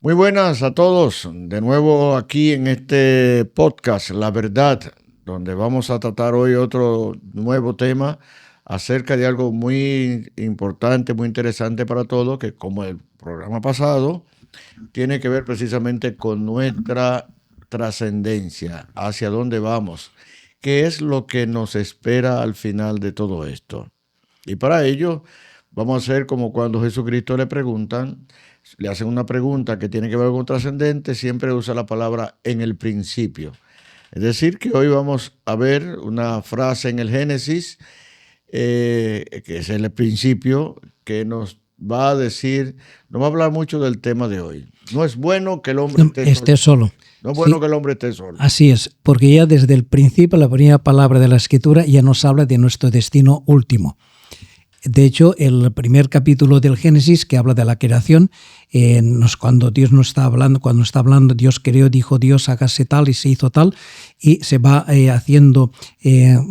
Muy buenas a todos, de nuevo aquí en este podcast, La Verdad, donde vamos a tratar hoy otro nuevo tema acerca de algo muy importante, muy interesante para todos, que como el programa pasado, tiene que ver precisamente con nuestra trascendencia, hacia dónde vamos, qué es lo que nos espera al final de todo esto. Y para ello vamos a hacer como cuando Jesucristo le hacen una pregunta que tiene que ver con trascendente, siempre usa la palabra en el principio. Es decir, que hoy vamos a ver una frase en el Génesis, que es el principio, que nos va a decir, nos va a hablar mucho del tema de hoy. No es bueno que el hombre esté solo. No es bueno Sí, que el hombre esté solo. así es, porque ya desde el principio, la primera palabra de la Escritura ya nos habla de nuestro destino último. De hecho, el primer capítulo del Génesis, que habla de la creación, cuando Dios nos está hablando, cuando está hablando, Dios creó, dijo Dios, hágase tal, y se hizo tal, y se va haciendo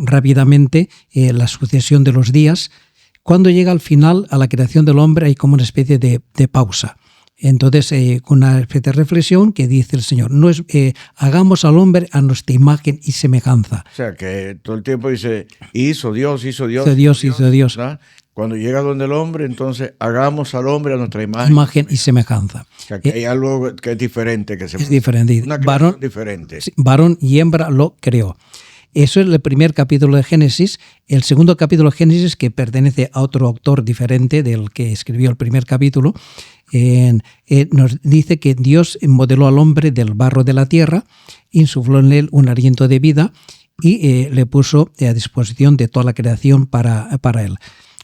rápidamente la sucesión de los días. Cuando llega al final, a la creación del hombre, hay como una especie de pausa. Entonces, con una especie de reflexión que dice el Señor, hagamos al hombre a nuestra imagen y semejanza. O sea, que todo el tiempo dice, hizo Dios. Hizo Dios. ¿Verdad? Cuando llega donde el hombre, entonces hagamos al hombre a nuestra imagen Y semejanza. O sea, que hay algo que es diferente. Es diferente. Una creación diferente. Sí, varón y hembra lo creó. Eso es el primer capítulo de Génesis. El segundo capítulo de Génesis, que pertenece a otro autor diferente del que escribió el primer capítulo, nos dice que Dios modeló al hombre del barro de la tierra, insufló en él un aliento de vida y le puso a disposición de toda la creación para él.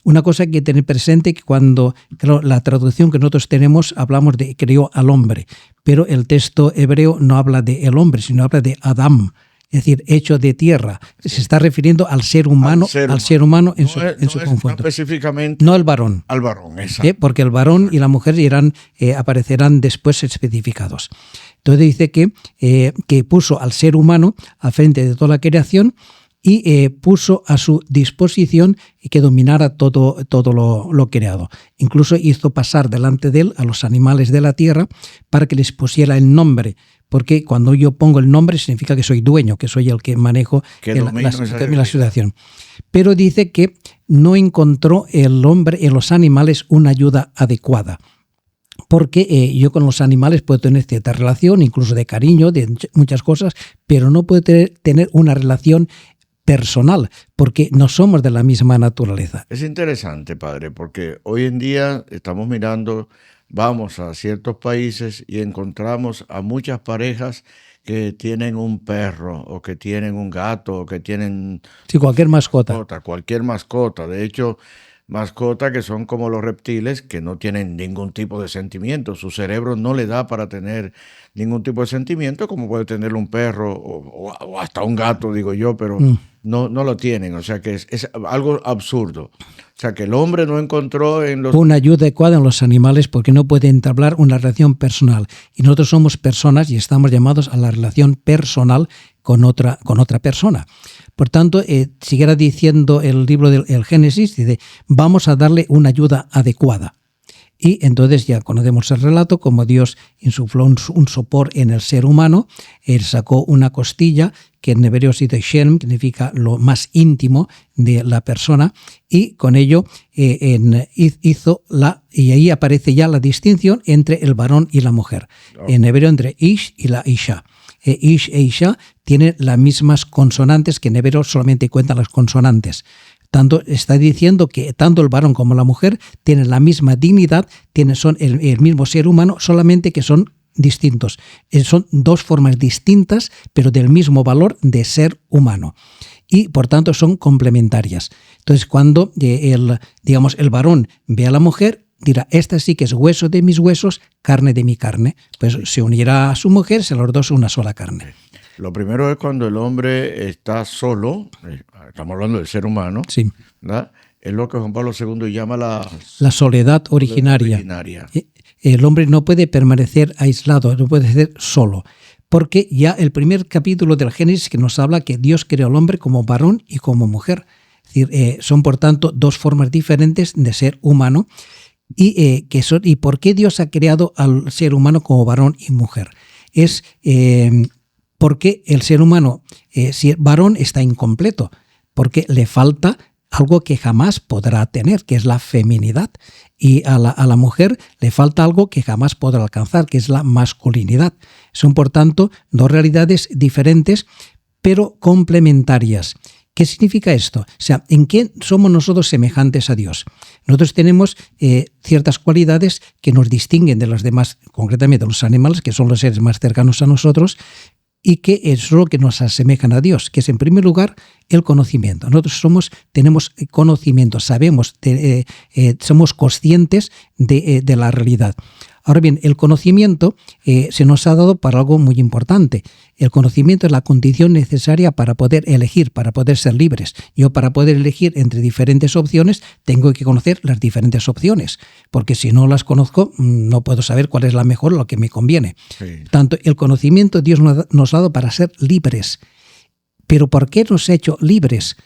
Una cosa que hay que tener presente que cuando, claro, la traducción que nosotros tenemos, hablamos de creó al hombre, pero el texto hebreo no habla de el hombre, sino habla de Adam, es decir, hecho de tierra. Se está refiriendo al ser humano, en su conjunto. No específicamente. No el varón. Al varón, exacto. Porque el varón y la mujer aparecerán después especificados. Entonces dice que puso al ser humano al frente de toda la creación y puso a su disposición que dominara todo lo creado. Incluso hizo pasar delante de él a los animales de la tierra para que les pusiera el nombre, porque cuando yo pongo el nombre significa que soy dueño, que soy el que manejo la situación. Pero dice que no encontró el hombre en los animales una ayuda adecuada. Porque yo con los animales puedo tener cierta relación, incluso de cariño, de muchas cosas, pero no puedo tener una relación personal, porque no somos de la misma naturaleza. Es interesante, padre, porque hoy en día estamos mirando, vamos a ciertos países y encontramos a muchas parejas que tienen un perro o que tienen un gato o que tienen... Sí, cualquier mascota. Cualquier mascota. De hecho, mascotas que son como los reptiles, que no tienen ningún tipo de sentimiento. Su cerebro no le da para tener ningún tipo de sentimiento, como puede tener un perro o hasta un gato, digo yo, pero no lo tienen. O sea que es algo absurdo. O sea que el hombre no encontró una ayuda adecuada en los animales porque no puede entablar una relación personal. Y nosotros somos personas y estamos llamados a la relación personal con otra persona. Por tanto, siguiera diciendo el libro del Génesis, dice, vamos a darle una ayuda adecuada. Y entonces ya conocemos el relato, como Dios insufló un sopor en el ser humano, él sacó una costilla, que en hebreo se dice shem, que significa lo más íntimo de la persona, y con ello hizo y ahí aparece ya la distinción entre el varón y la mujer. En hebreo entre ish y la isha. Ish e isha tienen las mismas consonantes, que en hebreo solamente cuentan las consonantes. Tanto está diciendo que tanto el varón como la mujer tienen la misma dignidad, son el mismo ser humano, solamente que son distintos. Son dos formas distintas, pero del mismo valor de ser humano. Y por tanto son complementarias. Entonces, cuando el varón ve a la mujer, dirá, esta sí que es hueso de mis huesos, carne de mi carne. Pues se unirá a su mujer, se los dos una sola carne. Lo primero es cuando el hombre está solo, estamos hablando del ser humano, sí, ¿verdad? Es lo que Juan Pablo II llama la soledad originaria. El hombre no puede permanecer aislado, no puede ser solo, porque ya el primer capítulo del Génesis que nos habla que Dios creó al hombre como varón y como mujer. Es decir, son por tanto dos formas diferentes de ser humano ¿Y por qué Dios ha creado al ser humano como varón y mujer? Es porque el ser humano, si el varón está incompleto, porque le falta algo que jamás podrá tener, que es la feminidad. Y a la mujer le falta algo que jamás podrá alcanzar, que es la masculinidad. Son, por tanto, dos realidades diferentes, pero complementarias. ¿Qué significa esto? O sea, ¿en qué somos nosotros semejantes a Dios? Nosotros tenemos ciertas cualidades que nos distinguen de los demás, concretamente de los animales, que son los seres más cercanos a nosotros, y que es lo que nos asemejan a Dios, que es en primer lugar el conocimiento. Nosotros tenemos conocimiento, sabemos, somos conscientes de la realidad. Ahora bien, el conocimiento se nos ha dado para algo muy importante. El conocimiento es la condición necesaria para poder elegir, para poder ser libres. Yo, para poder elegir entre diferentes opciones, tengo que conocer las diferentes opciones, porque si no las conozco, no puedo saber cuál es la mejor o la que me conviene. Sí. Tanto el conocimiento Dios nos ha dado para ser libres. ¿Pero por qué nos ha hecho libres?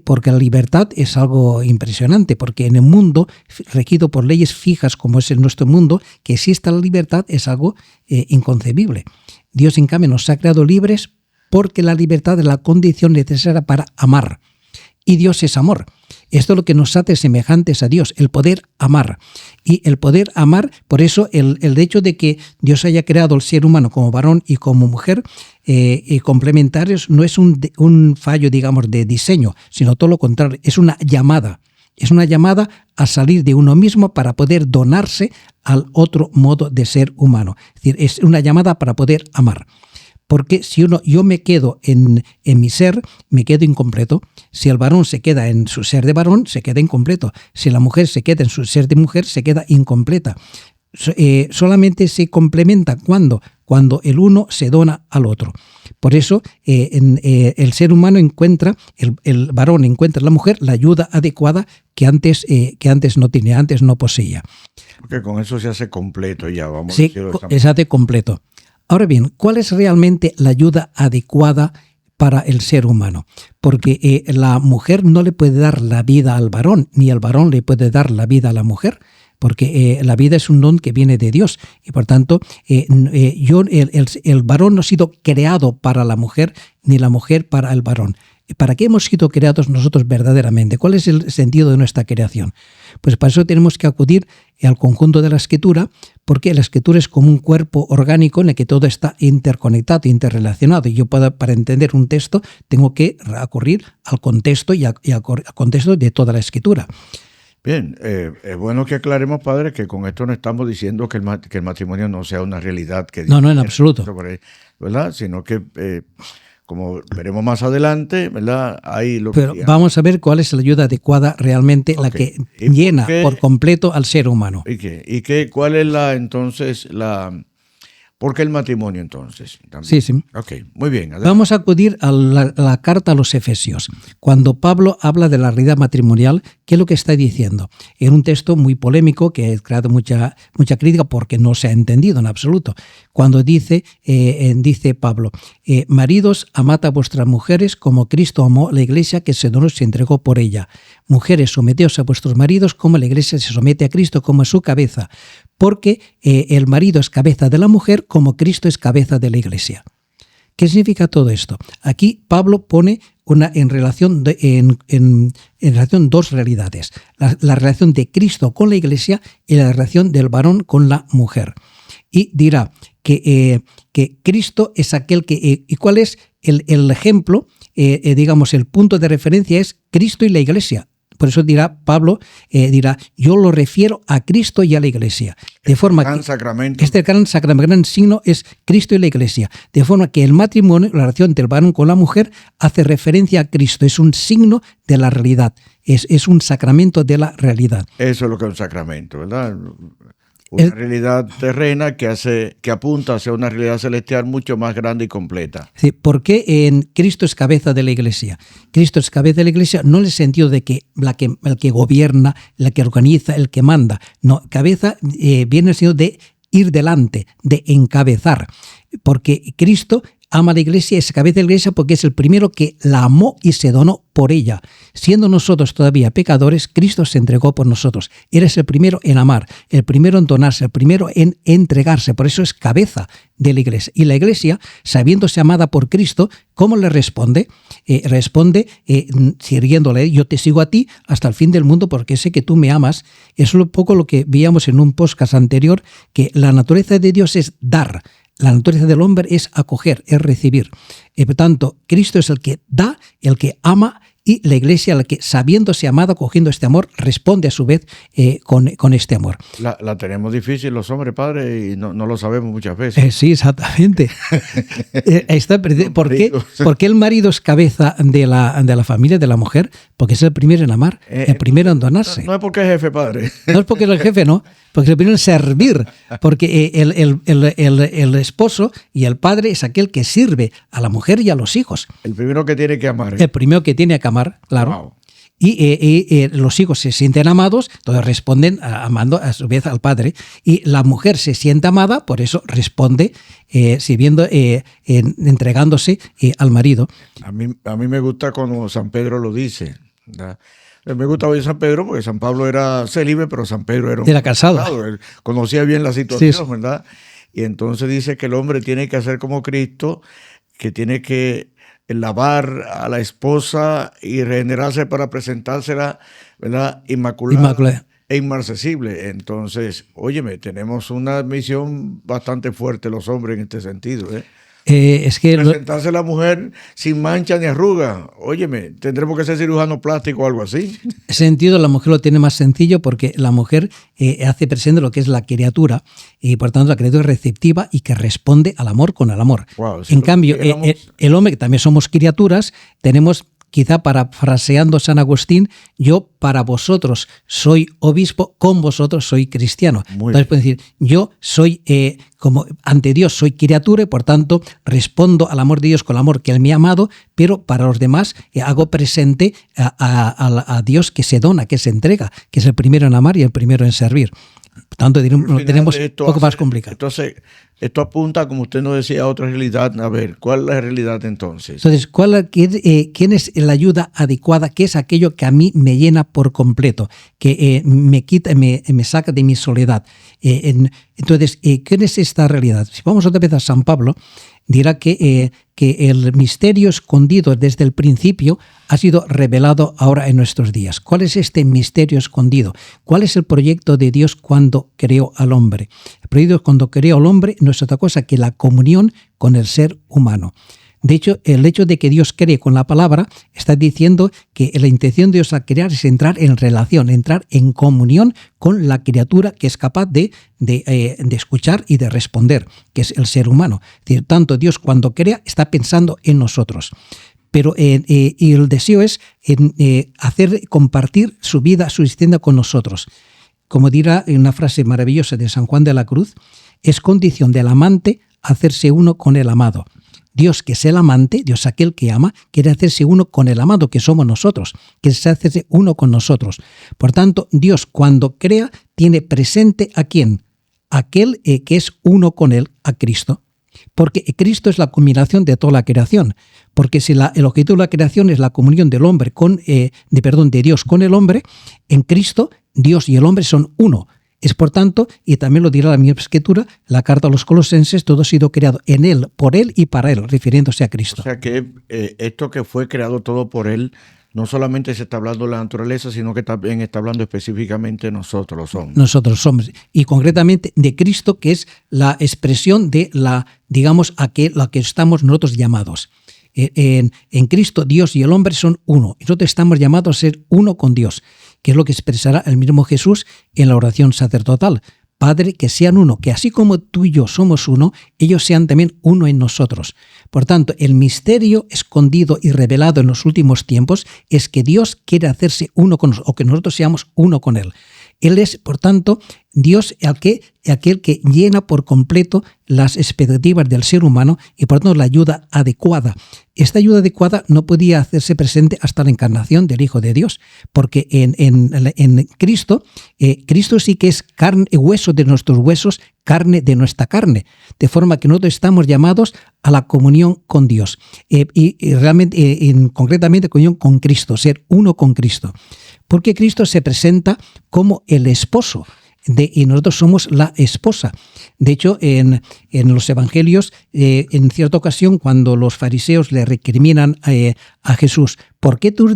Porque la libertad es algo impresionante, porque en el mundo regido por leyes fijas como es en nuestro mundo, que exista la libertad es algo inconcebible. Dios, en cambio, nos ha creado libres porque la libertad es la condición necesaria para amar. Y Dios es amor. Esto es lo que nos hace semejantes a Dios, el poder amar. Y el poder amar, por eso el hecho de que Dios haya creado el ser humano como varón y como mujer complementarios no es un fallo, digamos, de diseño, sino todo lo contrario, es una llamada. Es una llamada a salir de uno mismo para poder donarse al otro modo de ser humano. Es decir, es una llamada para poder amar. Porque si yo me quedo en mi ser, me quedo incompleto. Si el varón se queda en su ser de varón, se queda incompleto. Si la mujer se queda en su ser de mujer, se queda incompleta. Solamente se complementa cuando el uno se dona al otro. Por eso el ser humano encuentra, el varón encuentra en la mujer la ayuda adecuada que antes no tenía, antes no poseía. Porque con eso se hace completo ya, vamos sí, a decirlo. Se hace completo. Ahora bien, ¿cuál es realmente la ayuda adecuada para el ser humano? Porque la mujer no le puede dar la vida al varón, ni el varón le puede dar la vida a la mujer, porque la vida es un don que viene de Dios. Y por tanto, el varón no ha sido creado para la mujer, ni la mujer para el varón. ¿Para qué hemos sido creados nosotros verdaderamente? ¿Cuál es el sentido de nuestra creación? Pues para eso tenemos que acudir al conjunto de la Escritura, porque la Escritura es como un cuerpo orgánico en el que todo está interconectado, interrelacionado. Y yo para entender un texto tengo que acudir al contexto y al contexto de toda la Escritura. Bien, es bueno que aclaremos, padre, que con esto no estamos diciendo que el matrimonio no sea una realidad. Que no, en absoluto. ¿Verdad? Sino que... como veremos más adelante, ¿verdad? Pero vamos a ver cuál es la ayuda adecuada realmente, la que llena por completo al ser humano. ¿Cuál es entonces ¿por qué el matrimonio entonces? También. Sí. Ok, muy bien. Adelante. Vamos a acudir a la carta a los Efesios. Cuando Pablo habla de la realidad matrimonial, ¿qué es lo que está diciendo? En un texto muy polémico que ha creado mucha crítica porque no se ha entendido en absoluto. Cuando dice Pablo, maridos, amad a vuestras mujeres como Cristo amó a la iglesia que se donó y se entregó por ella. Mujeres, someteos a vuestros maridos como la iglesia se somete a Cristo como a su cabeza. Porque el marido es cabeza de la mujer como Cristo es cabeza de la iglesia. ¿Qué significa todo esto? Aquí Pablo pone en relación dos realidades. La relación de Cristo con la iglesia y la relación del varón con la mujer. Y dirá que Cristo es aquel que... ¿Y cuál es el ejemplo? Digamos, el punto de referencia es Cristo y la iglesia. Por eso Pablo dirá, yo lo refiero a Cristo y a la iglesia. De forma que este gran sacramento, gran signo es Cristo y la iglesia. De forma que el matrimonio, la relación del varón con la mujer, hace referencia a Cristo. Es un signo de la realidad. Es un sacramento de la realidad. Eso es lo que es un sacramento, ¿verdad? Una realidad terrena que apunta hacia una realidad celestial mucho más grande y completa. Sí, ¿por qué Cristo es cabeza de la iglesia? Cristo es cabeza de la iglesia no en el sentido de que el que gobierna, el que organiza, el que manda. No, cabeza viene en el sentido de ir delante, de encabezar. Porque Cristo ama a la iglesia, es cabeza de la iglesia porque es el primero que la amó y se donó por ella. Siendo nosotros todavía pecadores, Cristo se entregó por nosotros. Él es el primero en amar, el primero en donarse, el primero en entregarse. Por eso es cabeza de la iglesia. Y la iglesia, sabiéndose amada por Cristo, ¿cómo le responde? Responde sirviéndole. Yo te sigo a ti hasta el fin del mundo porque sé que tú me amas. Es un poco lo que veíamos en un podcast anterior, que la naturaleza de Dios es dar. La naturaleza del hombre es acoger, es recibir. Por tanto, Cristo es el que da, el que ama, y la iglesia, la que sabiéndose amada, cogiendo este amor, responde a su vez con este amor. La tenemos difícil los hombres, padre, y no lo sabemos muchas veces. Sí, exactamente. ¿Por qué el marido es cabeza de la familia, de la mujer? Porque es el primero en amar, el primero en donarse. No es porque es jefe, padre. No es porque es el jefe, no. Porque es el primero en servir. Porque el esposo y el padre es aquel que sirve a la mujer y a los hijos. El primero que tiene que amar. El primero que tiene que amar, claro. Wow. Y los hijos se sienten amados, entonces responden amando a su vez al padre. Y la mujer se siente amada, por eso responde sirviendo, entregándose al marido. A mí me gusta cuando San Pedro lo dice, ¿verdad? Me gusta hoy San Pedro porque San Pablo era célibe, pero San Pedro era casado. Él conocía bien la situación, sí. ¿Verdad? Y entonces dice que el hombre tiene que hacer como Cristo, que tiene que lavar a la esposa y regenerarse para presentársela, ¿verdad? Inmaculada e inmarcesible. Entonces, óyeme, tenemos una misión bastante fuerte los hombres en este sentido, Es que presentarse a la mujer sin mancha ni arruga. Óyeme, tendremos que ser cirujano plástico o algo así. En ese sentido, la mujer lo tiene más sencillo porque la mujer hace presente lo que es la criatura y por tanto la criatura es receptiva y que responde al amor con el amor. Wow, en cambio, el hombre, que también somos criaturas, tenemos... Quizá parafraseando San Agustín, yo para vosotros soy obispo, con vosotros soy cristiano. Entonces pueden decir, yo soy, como ante Dios soy criatura y por tanto respondo al amor de Dios con el amor que Él me ha amado, pero para los demás hago presente a Dios que se dona, que se entrega, que es el primero en amar y el primero en servir. Por tanto, lo tenemos un poco más complicado. Entonces, esto apunta, como usted nos decía, a otra realidad. A ver, ¿cuál es la realidad entonces? Entonces, ¿quién es la ayuda adecuada? ¿Qué es aquello que a mí me llena por completo? Que me quita, me saca de mi soledad. Entonces, ¿quién es esta realidad? Si vamos otra vez a San Pablo, dirá que el misterio escondido desde el principio ha sido revelado ahora en nuestros días. ¿Cuál es este misterio escondido? ¿Cuál es el proyecto de Dios cuando creó al hombre? El proyecto cuando creó al hombre no es otra cosa que la comunión con el ser humano. De hecho, el hecho de que Dios cree con la palabra está diciendo que la intención de Dios al crear es entrar en relación, entrar en comunión con la criatura que es capaz de escuchar y de responder, que es el ser humano. Es decir, tanto Dios cuando crea está pensando en nosotros. Pero y el deseo es compartir su vida, su existencia con nosotros. Como dirá en una frase maravillosa de San Juan de la Cruz, es condición del amante hacerse uno con el amado. Dios, que es el amante, Dios aquel que ama, quiere hacerse uno con el amado, que somos nosotros, quiere hacerse uno con nosotros. Por tanto, Dios cuando crea tiene presente ¿a quién? Aquel que es uno con él, a Cristo. Porque Cristo es la combinación de toda la creación. Porque si el objetivo de la creación es la comunión del hombre de Dios con el hombre, en Cristo Dios y el hombre son uno. Es por tanto, y también lo dirá la misma escritura, la carta a los Colosenses, todo ha sido creado en Él, por Él y para Él, refiriéndose a Cristo. O sea que esto que fue creado todo por Él, no solamente se está hablando de la naturaleza, sino que también está hablando específicamente de nosotros, los hombres. Nosotros somos, y concretamente de Cristo, que es la expresión de la que estamos nosotros llamados. En Cristo, Dios y el hombre son uno, y nosotros estamos llamados a ser uno con Dios, que es lo que expresará el mismo Jesús en la oración sacerdotal. Padre, que sean uno, que así como tú y yo somos uno, ellos sean también uno en nosotros. Por tanto, el misterio escondido y revelado en los últimos tiempos es que Dios quiere hacerse uno con nosotros, o que nosotros seamos uno con Él. Él es, por tanto, Dios aquel que llena por completo las expectativas del ser humano y por tanto la ayuda adecuada. Esta ayuda adecuada no podía hacerse presente hasta la encarnación del Hijo de Dios, porque en Cristo, Cristo sí que es carne, hueso de nuestros huesos, carne de nuestra carne, de forma que nosotros estamos llamados a la comunión con Dios y realmente, concretamente, comunión con Cristo, ser uno con Cristo, porque Cristo se presenta como el esposo y nosotros somos la esposa. De hecho, en los evangelios, en cierta ocasión, cuando los fariseos le recriminan a Jesús, ¿por qué tus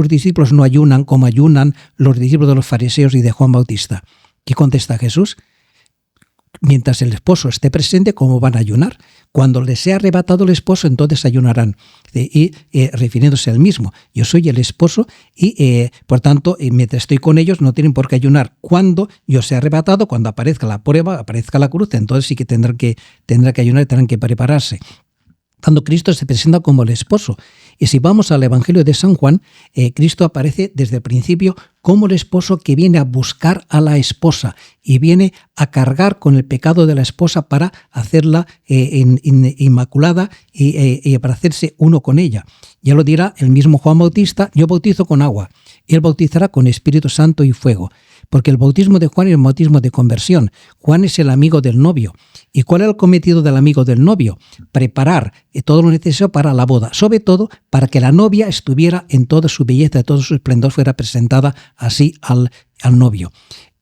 discípulos no ayunan como ayunan los discípulos de los fariseos y de Juan Bautista? ¿Qué contesta Jesús? Mientras el esposo esté presente, ¿cómo van a ayunar? Cuando les sea arrebatado el esposo, entonces ayunarán. Y refiriéndose al mismo, yo soy el esposo y, por tanto, mientras estoy con ellos, no tienen por qué ayunar. Cuando yo sea arrebatado, cuando aparezca la prueba, aparezca la cruz, entonces sí que tendrán que ayunar y tendrán que prepararse. Cuando Cristo se presenta como el esposo. Y si vamos al Evangelio de San Juan, Cristo aparece desde el principio como el esposo que viene a buscar a la esposa y viene a cargar con el pecado de la esposa para hacerla inmaculada y para hacerse uno con ella. Ya lo dirá el mismo Juan Bautista: yo bautizo con agua, él bautizará con Espíritu Santo y fuego. Porque el bautismo de Juan es el bautismo de conversión. Juan es el amigo del novio. ¿Y cuál era el cometido del amigo del novio? Preparar todo lo necesario para la boda, sobre todo para que la novia estuviera en toda su belleza, todo su esplendor, fuera presentada así al novio.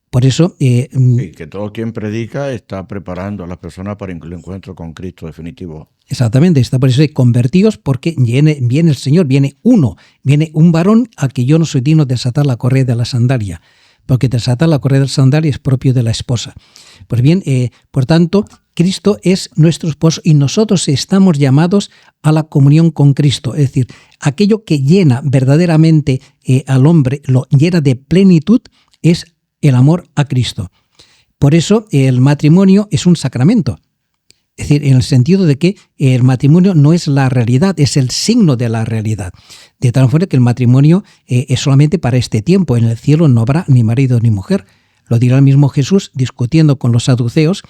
Por eso... sí, que todo quien predica está preparando a las personas para el encuentro con Cristo definitivo. Exactamente, está por eso de convertidos, porque viene el Señor, viene un varón al que yo no soy digno de desatar la correa de la sandalia. Porque desatar la correa de la sandalia es propio de la esposa. Pues bien, por tanto, Cristo es nuestro esposo y nosotros estamos llamados a la comunión con Cristo. Es decir, aquello que llena verdaderamente al hombre, lo llena de plenitud, es el amor a Cristo. Por eso el matrimonio es un sacramento. Es decir, en el sentido de que el matrimonio no es la realidad, es el signo de la realidad. De tal forma que el matrimonio es solamente para este tiempo. En el cielo no habrá ni marido ni mujer. Lo dirá el mismo Jesús discutiendo con los saduceos,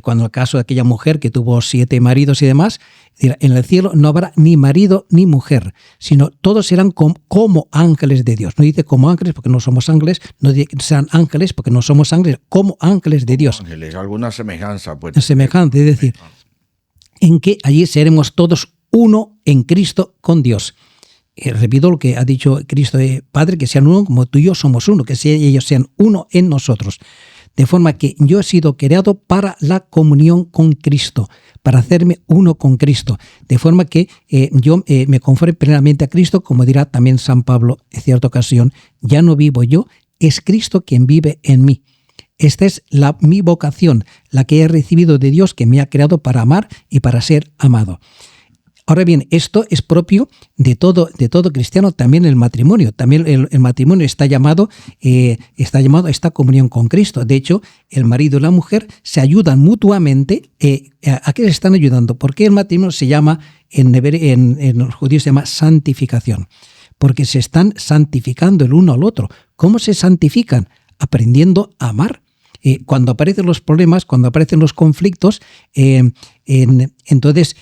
cuando el caso de aquella mujer que tuvo 7 maridos y demás, dirá: en el cielo no habrá ni marido ni mujer, sino todos serán como ángeles de Dios. No dice como ángeles porque no somos ángeles, no dice que sean ángeles porque no somos ángeles, como ángeles de Dios. Ángeles, alguna semejanza. Pues. Semejante, es decir, en que allí seremos todos uno en Cristo con Dios. Repito lo que ha dicho Cristo, Padre, que sean uno como tú y yo somos uno, que ellos sean uno en nosotros. De forma que yo he sido creado para la comunión con Cristo, para hacerme uno con Cristo. De forma que yo me conforme plenamente a Cristo, como dirá también San Pablo en cierta ocasión: ya no vivo yo, es Cristo quien vive en mí. Esta es mi vocación, la que he recibido de Dios, que me ha creado para amar y para ser amado. Ahora bien, esto es propio de todo cristiano, también el matrimonio. También el matrimonio está llamado a esta comunión con Cristo. De hecho, el marido y la mujer se ayudan mutuamente. ¿A qué se están ayudando? ¿Por qué el matrimonio se llama, en los judíos se llama santificación? Porque se están santificando el uno al otro. ¿Cómo se santifican? Aprendiendo a amar. Cuando aparecen los problemas, cuando aparecen los conflictos, entonces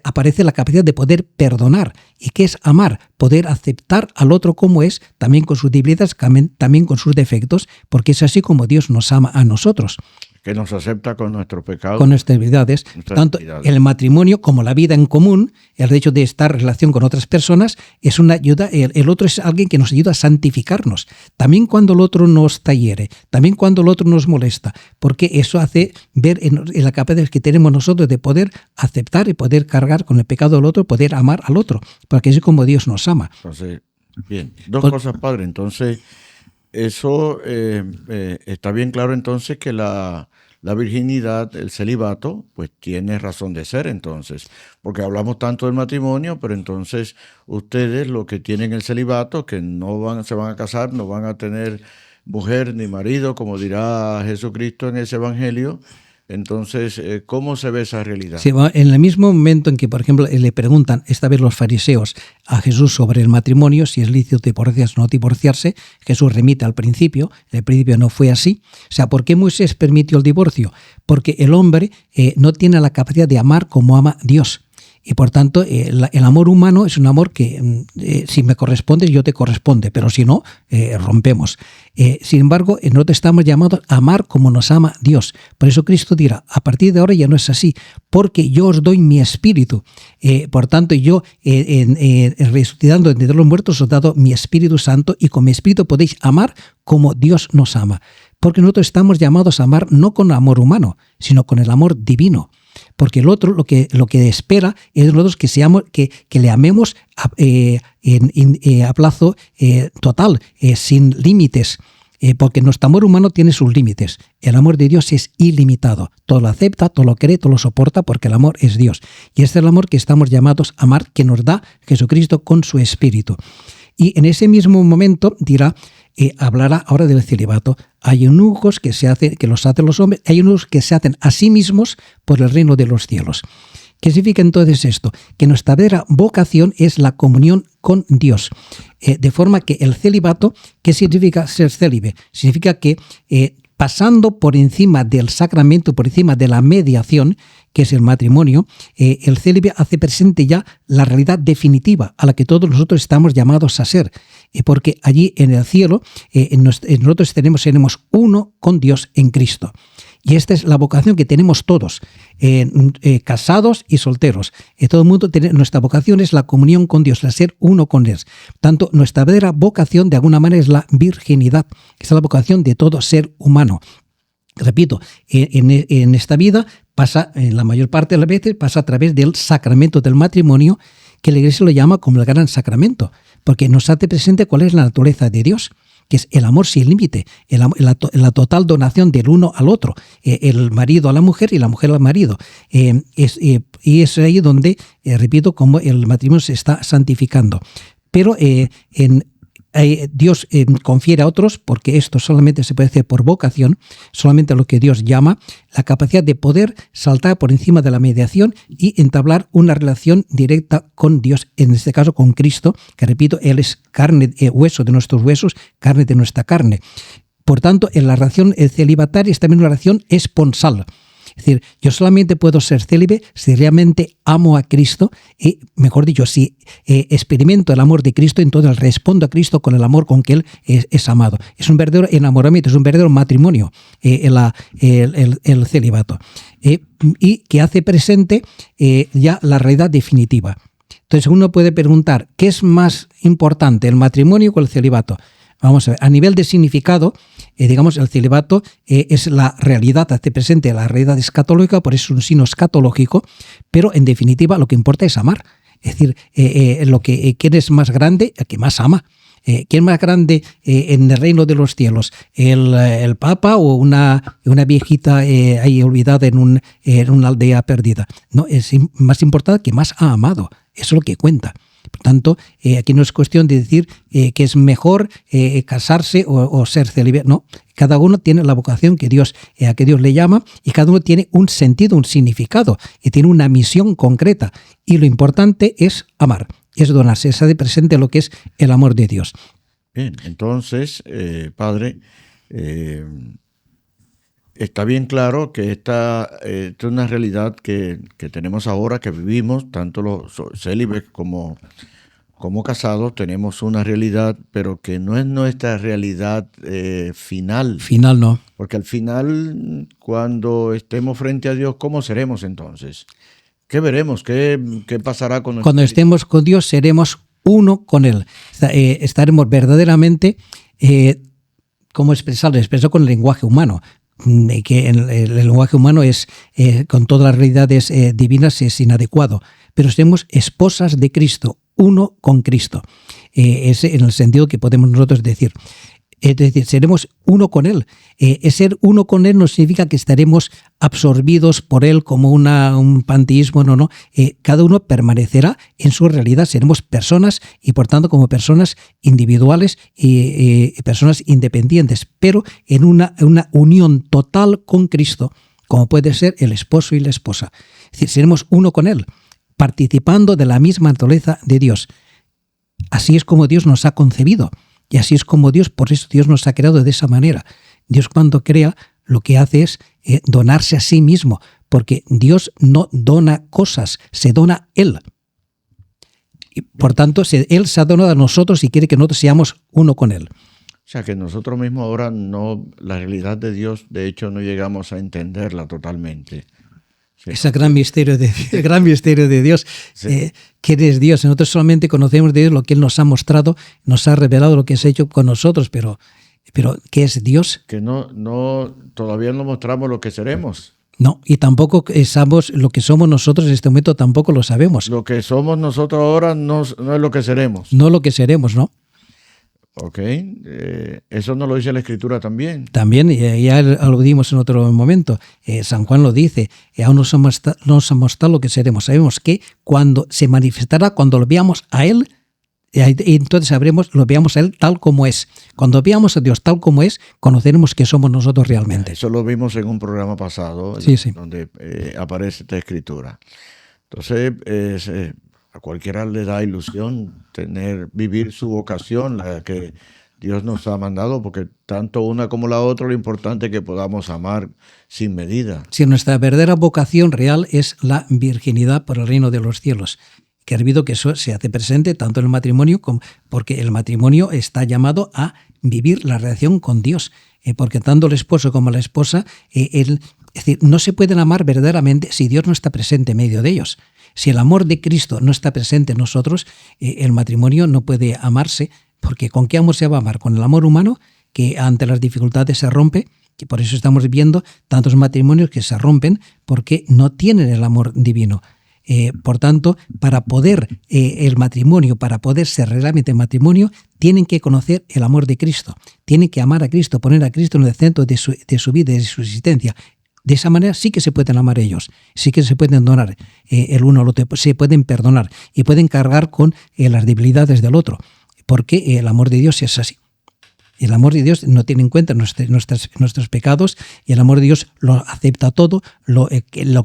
aparece la capacidad de poder perdonar. ¿Y qué es amar? Poder aceptar al otro como es, también con sus debilidades, también con sus defectos, porque es así como Dios nos ama a nosotros. Que nos acepta con nuestros pecados. Con nuestras debilidades. Tanto el matrimonio como la vida en común, el hecho de estar en relación con otras personas, es una ayuda. El otro es alguien que nos ayuda a santificarnos. También cuando el otro nos hiere, también cuando el otro nos molesta, porque eso hace ver en la capacidad que tenemos nosotros de poder aceptar y poder cargar con el pecado del otro, poder amar al otro, porque es como Dios nos ama. Entonces, bien, dos cosas, padre. Entonces, eso está bien claro entonces que la virginidad, el celibato, pues tiene razón de ser entonces, porque hablamos tanto del matrimonio, pero entonces ustedes lo que tienen el celibato, que se van a casar, no van a tener mujer ni marido, como dirá Jesucristo en ese evangelio. Entonces, ¿cómo se ve esa realidad? Sí, en el mismo momento en que, por ejemplo, le preguntan, esta vez los fariseos, a Jesús sobre el matrimonio, si es lícito divorciarse o no divorciarse, Jesús remite al principio, el principio no fue así. O sea, ¿por qué Moisés permitió el divorcio? Porque el hombre no tiene la capacidad de amar como ama Dios. Y por tanto, el amor humano es un amor que si me corresponde, yo te corresponde, pero si no, rompemos. Sin embargo, nosotros estamos llamados a amar como nos ama Dios. Por eso Cristo dirá, a partir de ahora ya no es así, porque yo os doy mi espíritu. Por tanto, yo, resucitando entre los muertos, os he dado mi Espíritu Santo, y con mi espíritu podéis amar como Dios nos ama. Porque nosotros estamos llamados a amar no con amor humano, sino con el amor divino. Porque el otro lo que espera es de nosotros que le amemos a plazo total, sin límites. Porque nuestro amor humano tiene sus límites. El amor de Dios es ilimitado. Todo lo acepta, todo lo cree, todo lo soporta, porque el amor es Dios. Y este es el amor que estamos llamados a amar, que nos da Jesucristo con su Espíritu. Y en ese mismo momento dirá, hablará ahora del celibato. Hay eunucos que los hacen los hombres, hay eunucos que se hacen a sí mismos por el reino de los cielos. ¿Qué significa entonces esto? Que nuestra verdadera vocación es la comunión con Dios. De forma que el celibato, ¿qué significa ser célibe? Significa que pasando por encima del sacramento, por encima de la mediación, que es el matrimonio, el célibe hace presente ya la realidad definitiva a la que todos nosotros estamos llamados a ser. Porque allí en el cielo nosotros seremos uno con Dios en Cristo. Y esta es la vocación que tenemos todos, casados y solteros. Todo el mundo nuestra vocación es la comunión con Dios, el ser uno con Él. Tanto nuestra verdadera vocación de alguna manera es la virginidad, que es la vocación de todo ser humano. Repito, en esta vida pasa, en la mayor parte de las veces, pasa a través del sacramento del matrimonio, que la Iglesia lo llama como el gran sacramento, porque nos hace presente cuál es la naturaleza de Dios, que es el amor sin límite, la total donación del uno al otro, el marido a la mujer y la mujer al marido. Y es ahí donde, repito, como el matrimonio se está santificando. Pero Dios confiere a otros, porque esto solamente se puede hacer por vocación, solamente lo que Dios llama, la capacidad de poder saltar por encima de la mediación y entablar una relación directa con Dios, en este caso con Cristo, que repito, Él es carne, hueso de nuestros huesos, carne de nuestra carne. Por tanto, en la relación celibataria es también una relación esponsal. Es decir, yo solamente puedo ser célibe si realmente amo a Cristo y, mejor dicho, si experimento el amor de Cristo, entonces respondo a Cristo con el amor con que Él es amado. Es un verdadero enamoramiento, es un verdadero matrimonio el celibato. Y que hace presente ya la realidad definitiva. Entonces uno puede preguntar, ¿qué es más importante, el matrimonio o el celibato? Vamos a ver, a nivel de significado, digamos, el celibato es la realidad, hace presente la realidad escatológica, por eso es un signo escatológico, pero en definitiva lo que importa es amar. Es decir, ¿quién es más grande? El que más ama. ¿Quién es más grande en el reino de los cielos? ¿El Papa o una viejita ahí olvidada en una aldea perdida? No, es más importante que más ha amado. Eso es lo que cuenta. Por tanto, aquí no es cuestión de decir que es mejor casarse o ser célibe. No, cada uno tiene la vocación a que Dios le llama, y cada uno tiene un sentido, un significado, y tiene una misión concreta. Y lo importante es amar, es donarse, es hacer presente lo que es el amor de Dios. Bien, entonces, Padre, está bien claro que esta es una realidad que tenemos ahora, que vivimos, tanto los célibes como casados, tenemos una realidad, pero que no es nuestra realidad final. Final no. Porque al final, cuando estemos frente a Dios, ¿cómo seremos entonces? ¿Qué veremos? ¿Qué pasará con nosotros? Cuando estemos con Dios, seremos uno con Él. Estaremos verdaderamente, ¿cómo expresarlo? Expreso con el lenguaje humano. Que el lenguaje humano es con todas las realidades divinas es inadecuado, pero seremos esposas de Cristo, uno con Cristo, es en el sentido que podemos nosotros decir. Es decir, seremos uno con Él. Ser uno con Él no significa que estaremos absorbidos por Él como un panteísmo, no. Cada uno permanecerá en su realidad. Seremos personas y, por tanto, como personas individuales y personas independientes, pero en una unión total con Cristo, como puede ser el esposo y la esposa. Es decir, seremos uno con Él, participando de la misma naturaleza de Dios. Así es como Dios nos ha concebido. Y así es como por eso Dios nos ha creado de esa manera. Dios, cuando crea, lo que hace es donarse a sí mismo porque Dios no dona cosas, se dona Él. Y por tanto, Él se ha donado a nosotros y quiere que nosotros seamos uno con Él. O sea que nosotros mismos ahora la realidad de Dios, de hecho, no llegamos a entenderla totalmente. Sí. Ese gran misterio de Dios. Sí. ¿Quién es Dios? Nosotros solamente conocemos de Dios lo que Él nos ha mostrado, nos ha revelado lo que se ha hecho con nosotros, pero ¿qué es Dios? Que todavía no mostramos lo que seremos. No, y tampoco sabemos lo que somos nosotros en este momento, tampoco lo sabemos. Lo que somos nosotros ahora no es lo que seremos. No lo que seremos, ¿no? Ok, eso nos lo dice la Escritura también. También, ya aludimos en otro momento, San Juan lo dice, aún no somos tal lo que seremos. Sabemos que cuando se manifestará, cuando lo veamos a Él, entonces lo veamos a Él tal como es. Cuando veamos a Dios tal como es, conoceremos que somos nosotros realmente. Eso lo vimos en un programa pasado, sí. donde aparece esta Escritura. Entonces, a cualquiera le da ilusión vivir su vocación, la que Dios nos ha mandado, porque tanto una como la otra, lo importante es que podamos amar sin medida. Si nuestra verdadera vocación real es la virginidad por el reino de los cielos, que ha habido que eso se hace presente tanto en el matrimonio, porque el matrimonio está llamado a vivir la relación con Dios, porque tanto el esposo como la esposa, es decir, no se pueden amar verdaderamente si Dios no está presente en medio de ellos. Si el amor de Cristo no está presente en nosotros, el matrimonio no puede amarse, porque ¿con qué amor se va a amar? Con el amor humano, que ante las dificultades se rompe, que por eso estamos viendo tantos matrimonios que se rompen porque no tienen el amor divino. Por tanto, para poder el matrimonio, para poder ser realmente matrimonio, tienen que conocer el amor de Cristo, tienen que amar a Cristo, poner a Cristo en el centro de su vida y de su existencia. De esa manera sí que se pueden amar ellos, sí que se pueden donar el uno al otro, se pueden perdonar y pueden cargar con las debilidades del otro, porque el amor de Dios es así. El amor de Dios no tiene en cuenta nuestros pecados y el amor de Dios lo acepta todo, lo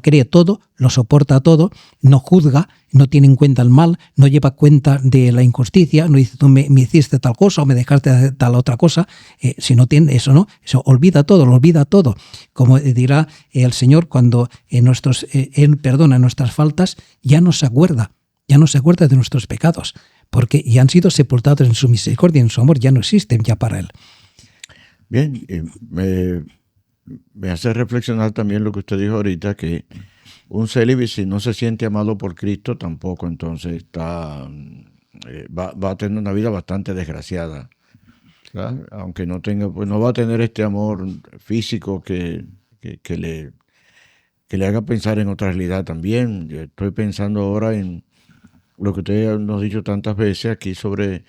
cree todo, lo soporta todo, no juzga, no tiene en cuenta el mal, no lleva cuenta de la injusticia, no dice tú me hiciste tal cosa o me dejaste hacer tal otra cosa. Si no tiene eso, no, eso olvida todo, lo olvida todo. Como dirá el Señor cuando Él perdona nuestras faltas, ya no se acuerda de nuestros pecados, porque ya han sido sepultados en su misericordia, en su amor, ya no existen ya para Él. Bien, me hace reflexionar también lo que usted dijo ahorita, que un célibe, si no se siente amado por Cristo, tampoco entonces va a tener una vida bastante desgraciada, ¿verdad? Aunque no tenga, pues no va a tener este amor físico que le haga pensar en otra realidad también. Yo estoy pensando ahora en lo que usted nos ha dicho tantas veces aquí sobre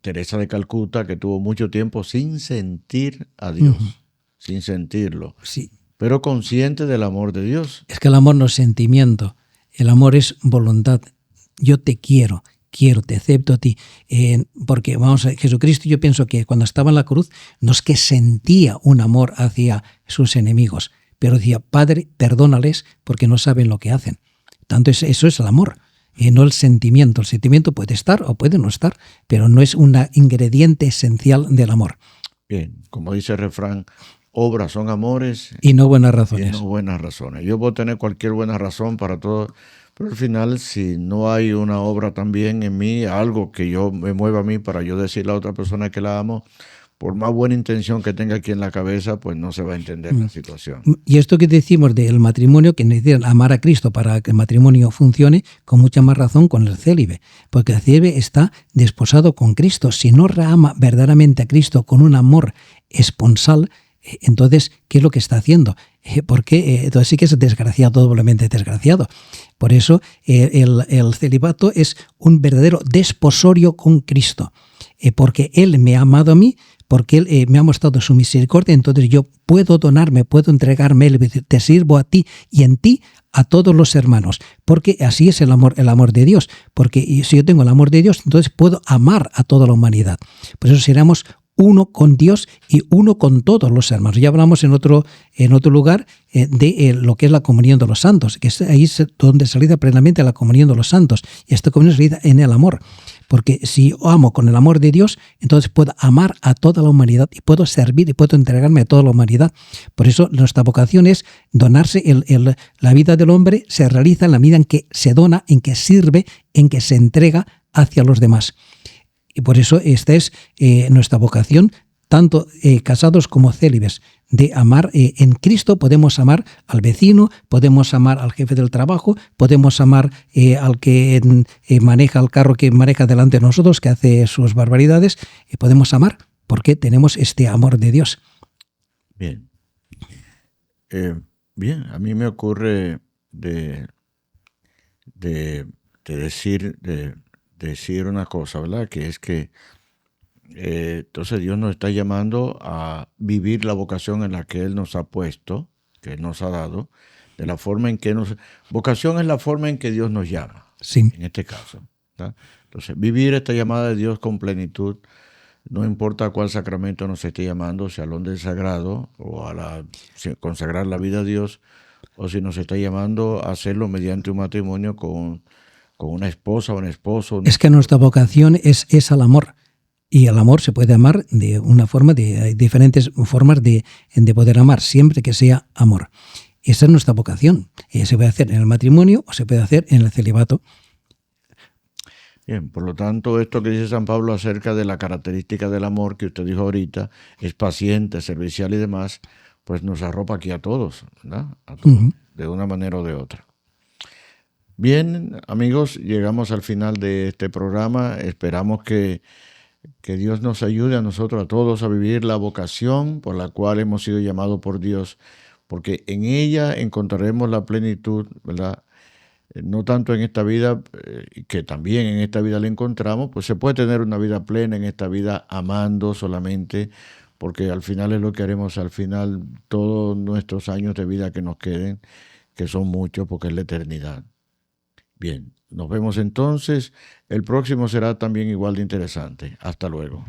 Teresa de Calcuta, que tuvo mucho tiempo sin sentir a Dios, sin sentirlo, sí, pero consciente del amor de Dios. Es que el amor no es sentimiento, el amor es voluntad. Yo te quiero, te acepto a ti. Porque Jesucristo, yo pienso que cuando estaba en la cruz, no es que sentía un amor hacia sus enemigos, pero decía, Padre, perdónales porque no saben lo que hacen. Tanto eso es el amor, no el sentimiento. El sentimiento puede estar o puede no estar, pero no es un ingrediente esencial del amor. Bien, como dice el refrán, obras son amores y no buenas razones. Y no buenas razones. Yo puedo tener cualquier buena razón para todo, pero al final, si no hay una obra también en mí, algo que yo me mueva a mí para yo decirle a otra persona que la amo, por más buena intención que tenga aquí en la cabeza, pues no se va a entender la situación. Y esto que decimos del matrimonio, que necesitan amar a Cristo para que el matrimonio funcione, con mucha más razón con el célibe, porque el célibe está desposado con Cristo. Si no ama verdaderamente a Cristo con un amor esponsal, entonces, ¿qué es lo que está haciendo? Porque entonces sí que es desgraciado, doblemente desgraciado. Por eso el celibato es un verdadero desposorio con Cristo, porque Él me ha amado a mí, porque Él me ha mostrado su misericordia, entonces yo puedo donarme, puedo entregarme, te sirvo a ti y en ti a todos los hermanos, porque así es el amor de Dios, porque si yo tengo el amor de Dios, entonces puedo amar a toda la humanidad. Por eso seremos uno con Dios y uno con todos los hermanos. Ya hablamos en otro lugar de lo que es la comunión de los santos, que es ahí donde se realiza plenamente la comunión de los santos, y esta comunión se realiza en el amor. porque si amo con el amor de Dios, entonces puedo amar a toda la humanidad y puedo servir y puedo entregarme a toda la humanidad. Por eso nuestra vocación es donarse. La vida del hombre se realiza en la medida en que se dona, en que sirve, en que se entrega hacia los demás. Y por eso esta es nuestra vocación, tanto casados como célibes, de amar. En Cristo podemos amar al vecino, podemos amar al jefe del trabajo, podemos amar al que maneja el carro que maneja delante de nosotros, que hace sus barbaridades, podemos amar porque tenemos este amor de Dios. Bien. Bien, a mí me ocurre de decir una cosa, ¿verdad? Que es que entonces Dios nos está llamando a vivir la vocación en la que Él nos ha puesto, que Él nos ha dado, de la forma en que vocación es la forma en que Dios nos llama, sí, en este caso, ¿verdad? Entonces, vivir esta llamada de Dios con plenitud, no importa a cuál sacramento nos esté llamando, si al don del sagrado o consagrar la vida a Dios, o si nos está llamando a hacerlo mediante un matrimonio con una esposa o un esposo. Es que nuestra vocación es al amor. Y el amor se puede amar de una forma, hay diferentes formas de poder amar, siempre que sea amor. Esa es nuestra vocación. Se puede hacer en el matrimonio o se puede hacer en el celibato. Bien, por lo tanto, esto que dice San Pablo acerca de la característica del amor que usted dijo ahorita, es paciente, servicial y demás, pues nos arropa aquí a todos, ¿verdad? A todos, de una manera o de otra. Bien, amigos, llegamos al final de este programa. Esperamos que Dios nos ayude a nosotros, a todos, a vivir la vocación por la cual hemos sido llamados por Dios, porque en ella encontraremos la plenitud, ¿verdad? No tanto en esta vida, que también en esta vida la encontramos, pues se puede tener una vida plena en esta vida amando solamente, porque al final es lo que haremos al final, todos nuestros años de vida que nos queden, que son muchos porque es la eternidad. Bien, nos vemos entonces. El próximo será también igual de interesante. Hasta luego.